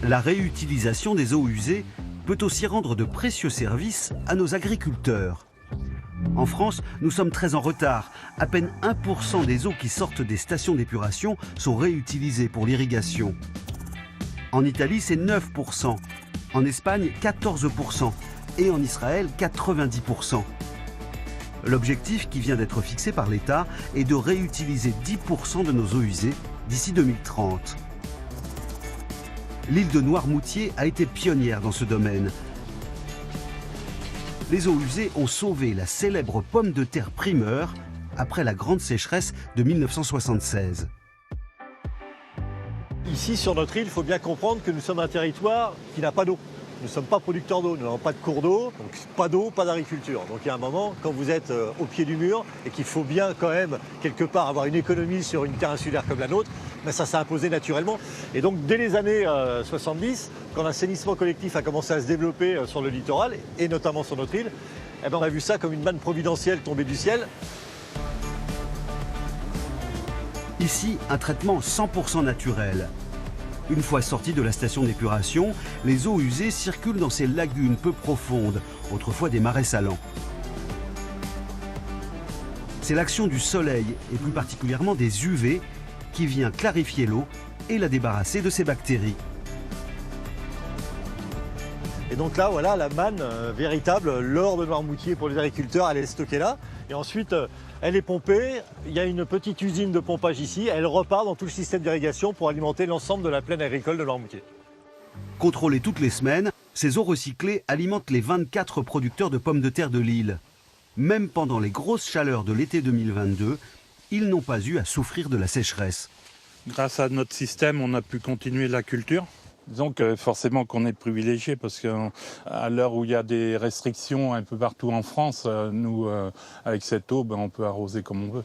La réutilisation des eaux usées peut aussi rendre de précieux services à nos agriculteurs. En France, nous sommes très en retard. À peine 1% des eaux qui sortent des stations d'épuration sont réutilisées pour l'irrigation. En Italie, c'est 9%. En Espagne, 14%. Et en Israël, 90%. L'objectif qui vient d'être fixé par l'État est de réutiliser 10% de nos eaux usées d'ici 2030. L'île de Noirmoutier a été pionnière dans ce domaine. Les eaux usées ont sauvé la célèbre pomme de terre primeur après la grande sécheresse de 1976. Ici, sur notre île, il faut bien comprendre que nous sommes un territoire qui n'a pas d'eau. Nous ne sommes pas producteurs d'eau, nous n'avons pas de cours d'eau, donc pas d'eau, pas d'agriculture. Donc il y a un moment, quand vous êtes au pied du mur et qu'il faut bien quand même, quelque part, avoir une économie sur une terre insulaire comme la nôtre, ben ça s'est imposé naturellement. Et donc dès les années 70, quand l'assainissement collectif a commencé à se développer sur le littoral, et notamment sur notre île, eh ben on a vu ça comme une manne providentielle tombée du ciel. Ici, un traitement 100% naturel. Une fois sorties de la station d'épuration, les eaux usées circulent dans ces lagunes peu profondes, autrefois des marais salants. C'est l'action du soleil, et plus particulièrement des UV, qui vient clarifier l'eau et la débarrasser de ses bactéries. Et donc là, voilà, la manne véritable, l'or de Noirmoutier pour les agriculteurs, elle est stockée là. Et ensuite, elle est pompée. Il y a une petite usine de pompage ici. Elle repart dans tout le système d'irrigation pour alimenter l'ensemble de la plaine agricole de Noirmoutier. Contrôlées toutes les semaines, ces eaux recyclées alimentent les 24 producteurs de pommes de terre de l'île. Même pendant les grosses chaleurs de l'été 2022, ils n'ont pas eu à souffrir de la sécheresse. Grâce à notre système, on a pu continuer la culture. Disons que forcément qu'on est privilégié parce qu'à l'heure où il y a des restrictions un peu partout en France, nous, avec cette eau, on peut arroser comme on veut.